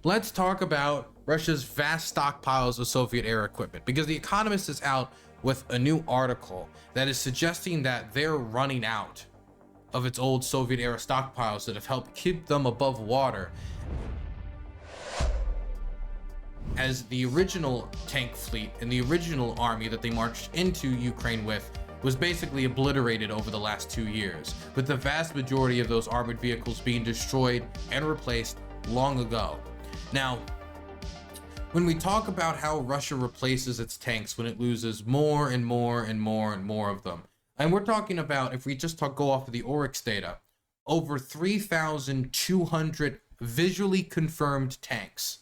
let's talk about Russia's vast stockpiles of Soviet-era equipment, because The Economist is out with a new article that is suggesting that they're running out of its old Soviet-era stockpiles that have helped keep them above water, as the original tank fleet and the original army that they marched into Ukraine with was basically obliterated over the last 2 years, with the vast majority of those armored vehicles being destroyed and replaced long ago. Now, when we talk about how Russia replaces its tanks when it loses more and more and more and more of them, and we're talking about, if we just go off of the Oryx data, over 3,200 visually confirmed tanks.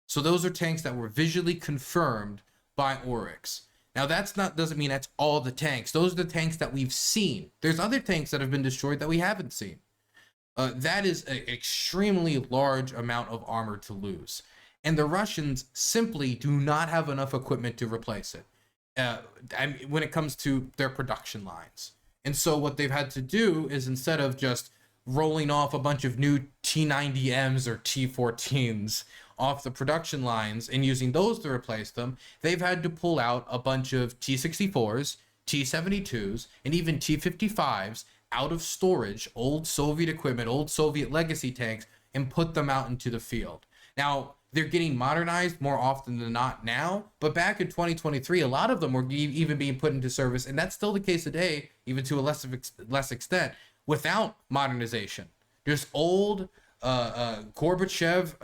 So those are tanks that were visually confirmed by Oryx. Now doesn't mean that's all the tanks. Those are the tanks that we've seen. There's other tanks that have been destroyed that we haven't seen. That is an extremely large amount of armor to lose. And the Russians simply do not have enough equipment to replace it when it comes to their production lines. And so what they've had to do is, instead of just rolling off a bunch of new T90Ms or T14s off the production lines and using those to replace them, they've had to pull out a bunch of T64s, T72s, and even T55s out of storage, old Soviet equipment, old Soviet legacy tanks, and put them out into the field. Now, they're getting modernized more often than not now, but back in 2023, a lot of them were even being put into service, and that's still the case today, even to a less extent, without modernization. Just old Khrushchev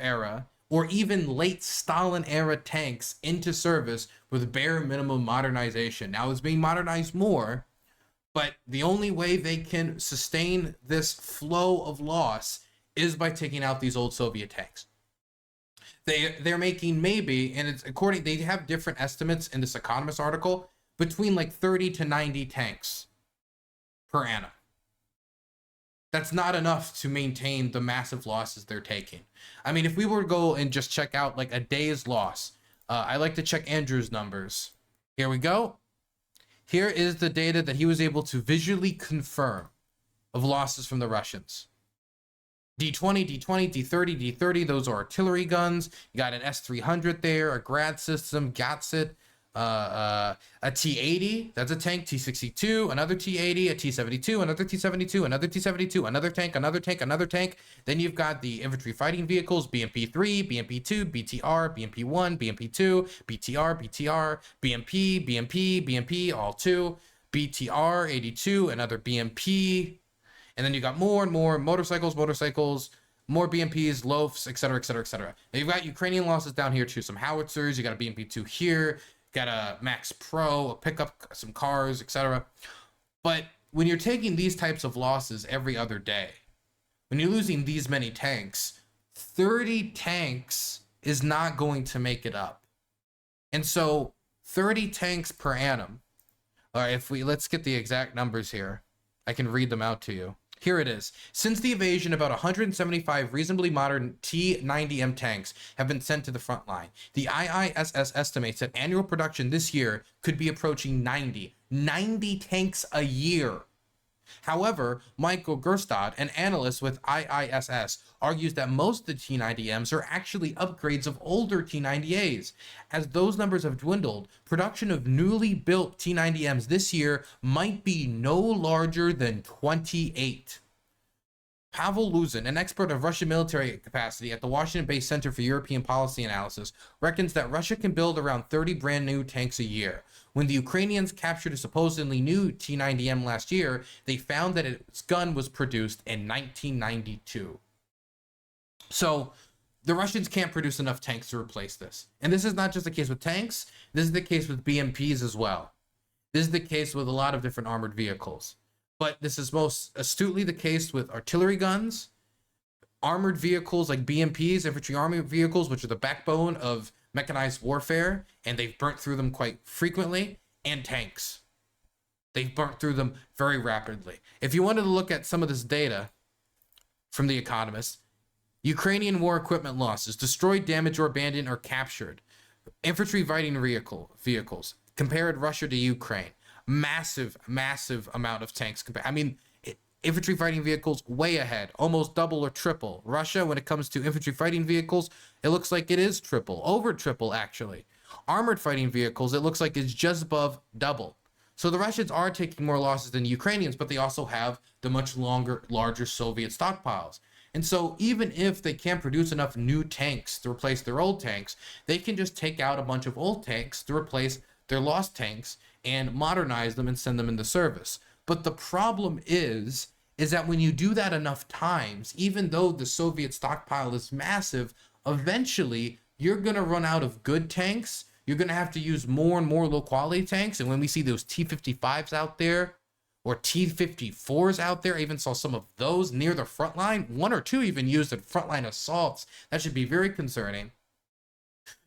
era, or even late Stalin era tanks into service with bare minimum modernization. Now it's being modernized more, but the only way they can sustain this flow of loss is by taking out these old Soviet tanks. They're making maybe, and it's according, they have different estimates in this Economist article, between like 30 to 90 tanks per annum. That's not enough to maintain the massive losses they're taking. I mean, if we were to go and just check out like a day's loss, I like to check Andrew's numbers. Here we go. Here is the data that he was able to visually confirm of losses from the Russians. D20, D20, D30, D30, those are artillery guns. You got an S300 there, a grad system, Gatsit, a T80, that's a tank, T62, another T80, a T72, another T72, another T72, another tank, another tank, another tank. Then you've got the infantry fighting vehicles, BMP-3, BMP-2, BTR, BMP-1, BMP-2, BTR, BTR, BMP, BMP, BMP, all two, BTR, 82, another BMP. And then you got more and more motorcycles, more BMPs, loafs, etc., etc., etc. Now you've got Ukrainian losses down here too, some howitzers, you got a BMP-2 here, got a Max Pro, a pickup, some cars, etc. But when you're taking these types of losses every other day, when you're losing these many tanks, 30 tanks is not going to make it up. And so 30 tanks per annum, all right, let's get the exact numbers here. I can read them out to you. Here it is. Since the invasion, about 175 reasonably modern T90M tanks have been sent to the front line. The IISS estimates that annual production this year could be approaching 90 tanks a year. However, Michael Gerstad, an analyst with IISS, argues that most of the T90Ms are actually upgrades of older T90As. As those numbers have dwindled, production of newly built T90Ms this year might be no larger than 28. Pavel Luzin, an expert of Russian military capacity at the Washington-based Center for European Policy Analysis, reckons that Russia can build around 30 brand new tanks a year. When the Ukrainians captured a supposedly new T90M last year, they found that its gun was produced in 1992. So the Russians can't produce enough tanks to replace this. And this is not just the case with tanks, this is the case with BMPs as well. This is the case with a lot of different armored vehicles. But this is most astutely the case with artillery guns, armored vehicles like BMPs, infantry army vehicles, which are the backbone of mechanized warfare, and they've burnt through them quite frequently, and tanks. They've burnt through them very rapidly. If you wanted to look at some of this data from The Economist, Ukrainian war equipment losses, destroyed, damaged, or abandoned, or captured. Infantry fighting vehicles, compared Russia to Ukraine. Massive amount of tanks. I mean, Infantry fighting vehicles way ahead, almost double or triple. Russia, when it comes to infantry fighting vehicles, it looks like it is triple, over triple actually. Armored fighting vehicles, it looks like it's just above double. So the Russians are taking more losses than the Ukrainians, but they also have the much larger Soviet stockpiles. And so even if they can't produce enough new tanks to replace their old tanks, they can just take out a bunch of old tanks to replace their lost tanks and modernize them and send them into service. But the problem is that when you do that enough times, even though the Soviet stockpile is massive, eventually you're going to run out of good tanks. You're going to have to use more and more low quality tanks. And when we see those T-55s out there or T-54s out there, I even saw some of those near the front line, one or two even used in frontline assaults. That should be very concerning.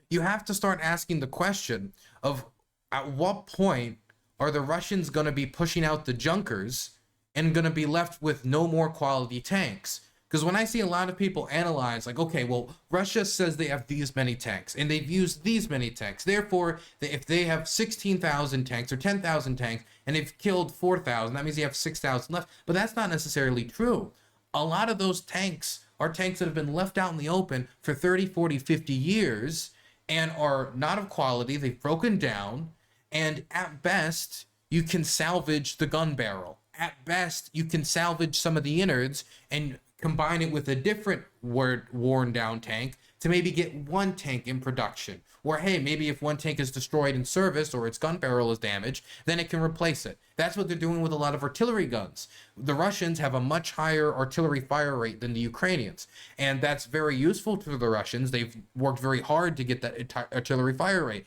You have to start asking the question of at what point are the Russians going to be pushing out the junkers and going to be left with no more quality tanks? Because when I see a lot of people analyze, like, okay, well, Russia says they have these many tanks and they've used these many tanks. Therefore, if they have 16,000 tanks or 10,000 tanks and they've killed 4,000, that means they have 6,000 left. But that's not necessarily true. A lot of those tanks are tanks that have been left out in the open for 30, 40, 50 years and are not of quality. They've broken down. And at best, you can salvage the gun barrel. At best, you can salvage some of the innards and combine it with a different worn down tank to maybe get one tank in production. Or hey, maybe if one tank is destroyed in service or its gun barrel is damaged, then it can replace it. That's what they're doing with a lot of artillery guns. The Russians have a much higher artillery fire rate than the Ukrainians, and that's very useful to the Russians. They've worked very hard to get that artillery fire rate.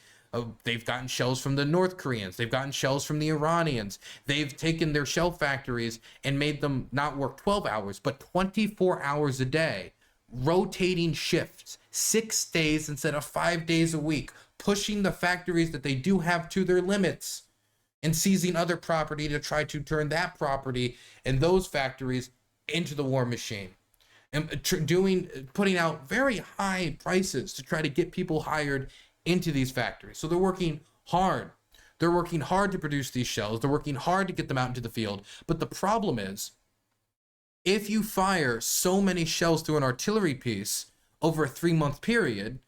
They've gotten shells from the North Koreans. They've gotten shells from the Iranians. They've taken their shell factories and made them not work 12 hours, but 24 hours a day, rotating shifts, 6 days instead of 5 days a week, pushing the factories that they do have to their limits and seizing other property to try to turn that property and those factories into the war machine. And putting out very high prices to try to get people hired into these factories. So they're working hard. They're working hard to produce these shells. They're working hard to get them out into the field. But the problem is, if you fire so many shells through an artillery piece over a 3-month period,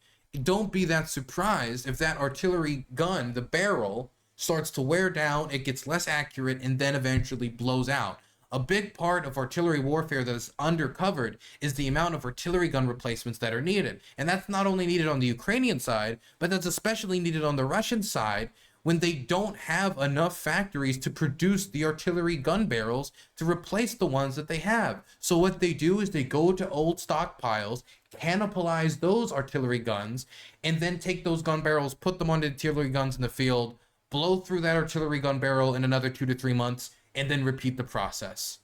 don't be that surprised if that artillery gun, the barrel, starts to wear down, it gets less accurate, and then eventually blows out. A big part of artillery warfare that is undercovered is the amount of artillery gun replacements that are needed. And that's not only needed on the Ukrainian side, but that's especially needed on the Russian side when they don't have enough factories to produce the artillery gun barrels to replace the ones that they have. So what they do is they go to old stockpiles, cannibalize those artillery guns, and then take those gun barrels, put them on the artillery guns in the field, blow through that artillery gun barrel in another 2 to 3 months, and then repeat the process.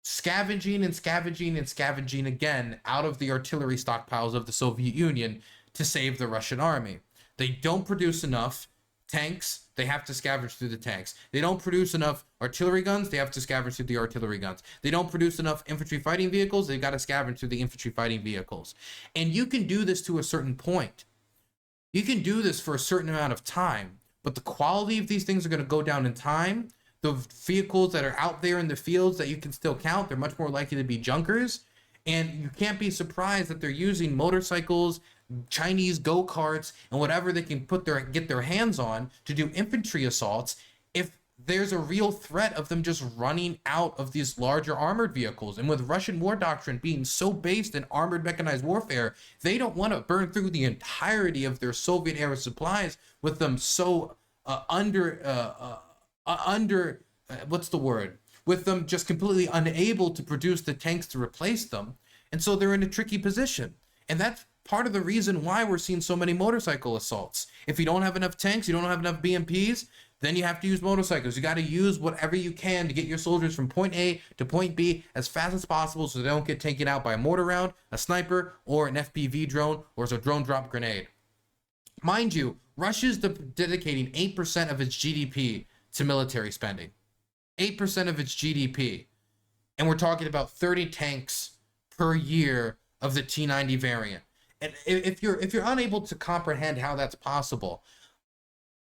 Scavenging and scavenging and scavenging again out of the artillery stockpiles of the Soviet Union to save the Russian army. They don't produce enough tanks, they have to scavenge through the tanks. They don't produce enough artillery guns, they have to scavenge through the artillery guns. They don't produce enough infantry fighting vehicles, they've got to scavenge through the infantry fighting vehicles. And you can do this to a certain point. You can do this for a certain amount of time, but the quality of these things are going to go down in time. The vehicles that are out there in the fields that you can still count, they're much more likely to be junkers. And you can't be surprised that they're using motorcycles, Chinese go-karts, and whatever they can get their hands on to do infantry assaults if there's a real threat of them just running out of these larger armored vehicles. And with Russian war doctrine being so based in armored mechanized warfare, they don't want to burn through the entirety of their Soviet-era supplies with them so with them just completely unable to produce the tanks to replace them. And so they're in a tricky position. And that's part of the reason why we're seeing so many motorcycle assaults. If you don't have enough tanks, you don't have enough BMPs, then you have to use motorcycles. You got to use whatever you can to get your soldiers from point A to point B as fast as possible so they don't get taken out by a mortar round, a sniper, or an FPV drone, or as a drone drop grenade. Mind you, Russia's dedicating 8% of its GDP to military spending. 8% of its GDP. And we're talking about 30 tanks per year of the T-90 variant. And if you're unable to comprehend how that's possible,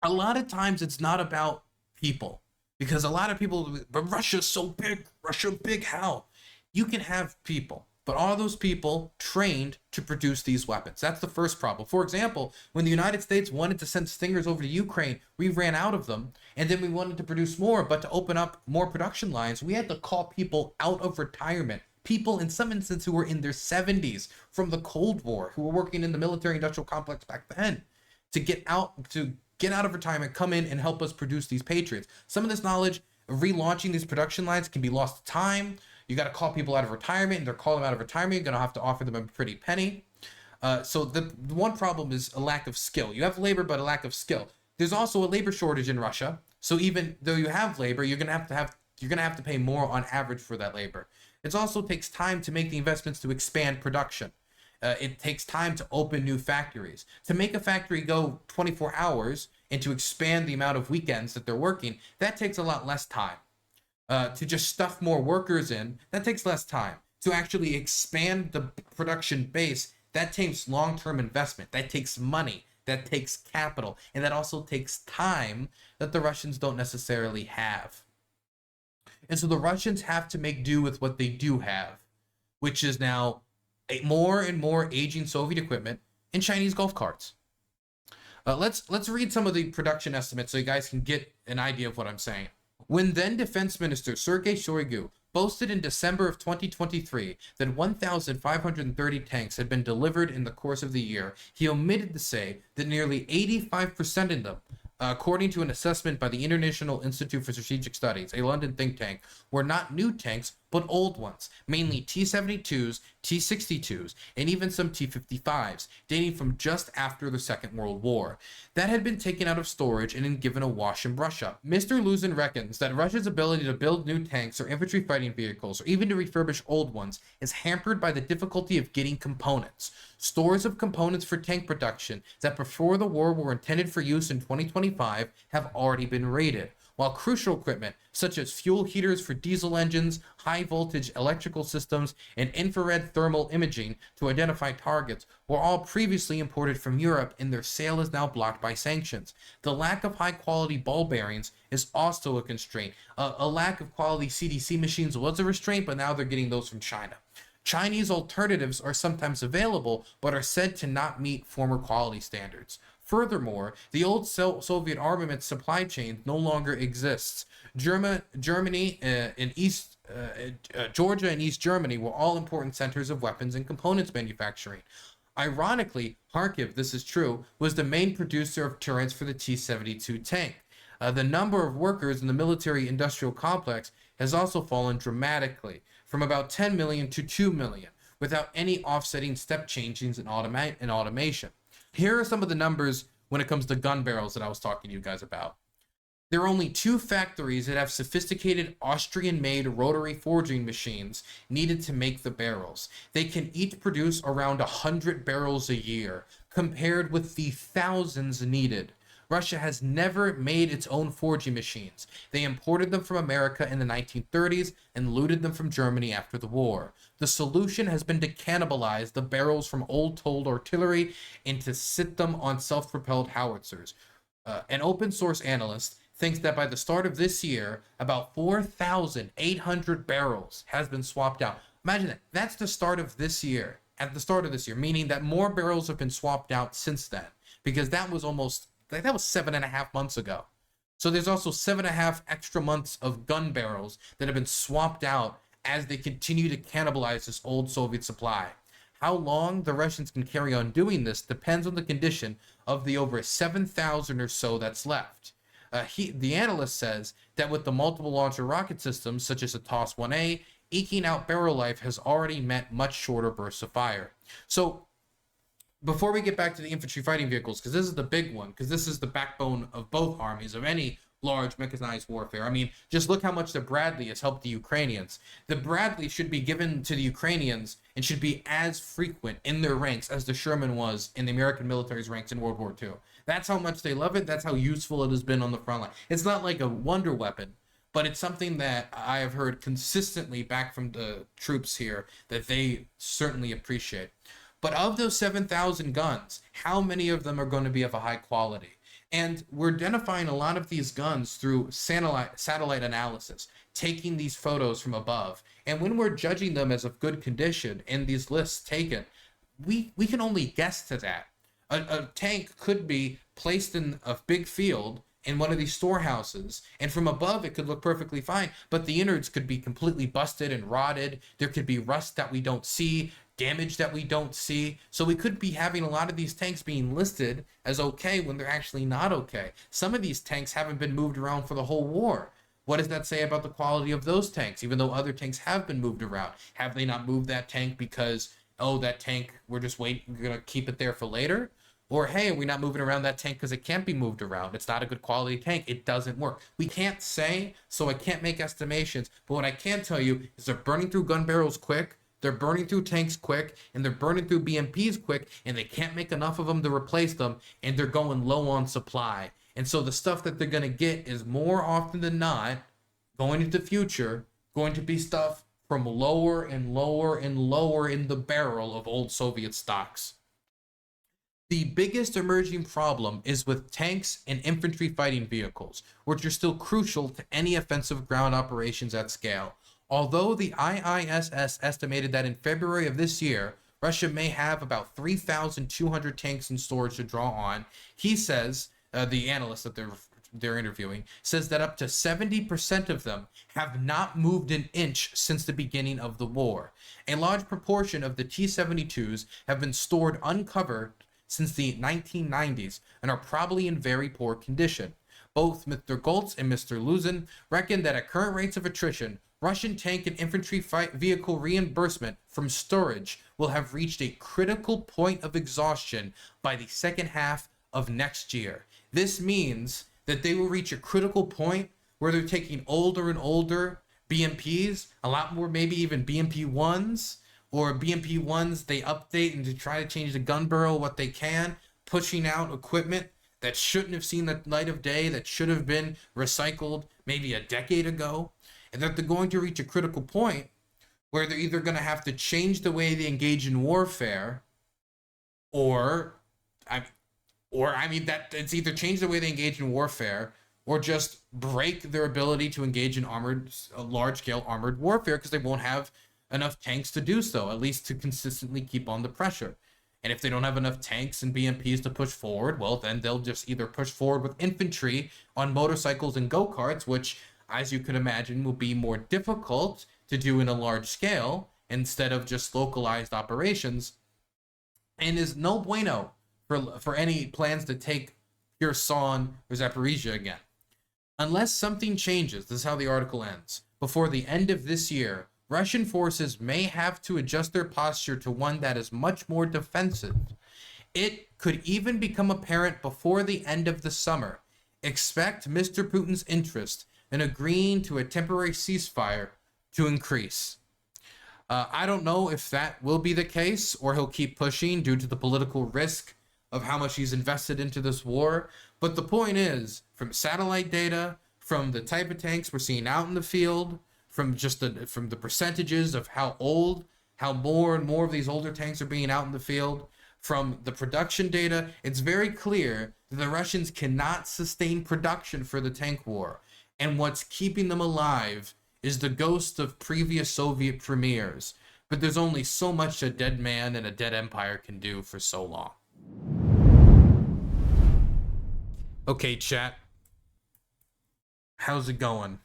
a lot of times it's not about people. Because a lot of people, but Russia's so big. Russia big, how? You can have people, but are those people trained to produce these weapons? That's the first problem. For example, when the United States wanted to send Stingers over to Ukraine, we ran out of them, and then we wanted to produce more, but to open up more production lines, we had to call people out of retirement. People, in some instances, who were in their 70s from the Cold War, who were working in the military-industrial complex back then, to get out of retirement, come in and help us produce these Patriots. Some of this knowledge of relaunching these production lines can be lost to time. You got to call people out of retirement, and they're calling them out of retirement. You're going to have to offer them a pretty penny. So the one problem is a lack of skill. You have labor, but a lack of skill. There's also a labor shortage in Russia. So even though you have labor, you're going to have to pay more on average for that labor. It also takes time to make the investments to expand production. It takes time to open new factories. To make a factory go 24 hours and to expand the amount of weekends that they're working, that takes a lot less time. To just stuff more workers in, that takes less time. To actually expand the production base, that takes long-term investment. That takes money. That takes capital. And that also takes time that the Russians don't necessarily have. And so the Russians have to make do with what they do have, which is now more and more aging Soviet equipment and Chinese golf carts. Let's read some of the production estimates so you guys can get an idea of what I'm saying. When then Defense Minister Sergei Shoigu boasted in December of 2023 that 1,530 tanks had been delivered in the course of the year, he omitted to say that nearly 85% of them, according to an assessment by the International Institute for Strategic Studies, a London think tank, were not new tanks, but old ones, mainly T-72s, T-62s, and even some T-55s, dating from just after the Second World War, that had been taken out of storage and then given a wash and brush up. Mr. Luzin reckons that Russia's ability to build new tanks or infantry fighting vehicles, or even to refurbish old ones, is hampered by the difficulty of getting components. Stores of components for tank production that before the war were intended for use in 2025 have already been raided, while crucial equipment such as fuel heaters for diesel engines, high voltage electrical systems, and infrared thermal imaging to identify targets were all previously imported from Europe, and their sale is now blocked by sanctions. The lack of high quality ball bearings is also a constraint. A lack of quality CDC machines was a restraint, but now they're getting those from China. Chinese alternatives are sometimes available, but are said to not meet former quality standards. Furthermore, the old Soviet armament supply chain no longer exists. Germany and Georgia and East Germany were all important centers of weapons and components manufacturing. Ironically, Kharkiv, this is true, was the main producer of turrets for the T-72 tank. The number of workers in the military-industrial complex has also fallen dramatically, from about 10 million to 2 million, without any offsetting step changes in automation. Here are some of the numbers when it comes to gun barrels that I was talking to you guys about. There are only 2 factories that have sophisticated Austrian-made rotary forging machines needed to make the barrels. They can each produce around 100 barrels a year, compared with the thousands needed. Russia has never made its own forging machines. They imported them from America in the 1930s and looted them from Germany after the war. The solution has been to cannibalize the barrels from old-told artillery and to sit them on self-propelled howitzers. An open source analyst thinks that by the start of this year, about 4,800 barrels has been swapped out. Imagine that. That's the start of this year. At the start of this year, meaning that more barrels have been swapped out since then, because that was 7.5 months ago. So there's also 7.5 extra months of gun barrels that have been swapped out as they continue to cannibalize this old Soviet supply. How long the Russians can carry on doing this depends on the condition of the over 7,000 or so that's left. The analyst says that with the multiple launcher rocket systems, such as the TOS-1A, eking out barrel life has already meant much shorter bursts of fire. So before we get back to the infantry fighting vehicles, because this is the big one, because this is the backbone of both armies, of any large mechanized warfare. I mean, just look how much the Bradley has helped the Ukrainians. The Bradley should be given to the Ukrainians and should be as frequent in their ranks as the Sherman was in the American military's ranks in World War II. That's how much they love it. That's how useful it has been on the front line. It's not like a wonder weapon, but it's something that I have heard consistently back from the troops here that they certainly appreciate. But of those 7,000 guns, how many of them are going to be of a high quality? And we're identifying a lot of these guns through satellite analysis, taking these photos from above. And when we're judging them as of good condition in these lists taken, we can only guess to that. A tank could be placed in a big field in one of these storehouses, and from above it could look perfectly fine, but the innards could be completely busted and rotted. There could be rust that we don't see, damage that we don't see. So we could be having a lot of these tanks being listed as okay when they're actually not okay. Some of these tanks haven't been moved around for the whole war. What does that say about the quality of those tanks, even though other tanks have been moved around? Have they not moved that tank because, oh, that tank, we're gonna keep it there for later? Or, hey, are we not moving around that tank because it can't be moved around? It's not a good quality tank. It doesn't work. We can't say, so I can't make estimations. But what I can tell you is they're burning through gun barrels quick, they're burning through tanks quick, and they're burning through BMPs quick, and they can't make enough of them to replace them, and they're going low on supply. And so the stuff that they're going to get is more often than not, going into the future, going to be stuff from lower and lower and lower in the barrel of old Soviet stocks. The biggest emerging problem is with tanks and infantry fighting vehicles, which are still crucial to any offensive ground operations at scale. Although the IISS estimated that in February of this year, Russia may have about 3,200 tanks in storage to draw on, he says, the analyst that they're interviewing, says that up to 70% of them have not moved an inch since the beginning of the war. A large proportion of the T-72s have been stored uncovered since the 1990s and are probably in very poor condition. Both Mr. Goltz and Mr. Luzin reckon that at current rates of attrition, Russian tank and infantry vehicle reimbursement from storage will have reached a critical point of exhaustion by the second half of next year. This means that they will reach a critical point where they're taking older and older BMPs, a lot more maybe even BMP-1s, or BMP-1s they update and to try to change the gun barrel what they can, pushing out equipment that shouldn't have seen the light of day, that should have been recycled maybe a decade ago, and that they're going to reach a critical point where they're either going to have to change the way they engage in warfare, or that it's either change the way they engage in warfare or just break their ability to engage in large-scale armored warfare because they won't have enough tanks to do so, at least to consistently keep on the pressure. And if they don't have enough tanks and BMPs to push forward, well, then they'll just either push forward with infantry on motorcycles and go-karts, which, as you can imagine, will be more difficult to do in a large scale instead of just localized operations, and is no bueno for any plans to take Kherson or Zaporizhia again. Unless something changes, this is how the article ends, before the end of this year, Russian forces may have to adjust their posture to one that is much more defensive. It could even become apparent before the end of the summer. Expect Mr. Putin's interest in agreeing to a temporary ceasefire to increase. I don't know if that will be the case or he'll keep pushing due to the political risk of how much he's invested into this war. But the point is, from satellite data, from the type of tanks we're seeing out in the field, from the percentages of how more and more of these older tanks are being out in the field, from the production data, it's very clear that the Russians cannot sustain production for the tank war. And what's keeping them alive is the ghost of previous Soviet premiers. But there's only so much a dead man and a dead empire can do for so long. Okay, chat. How's it going?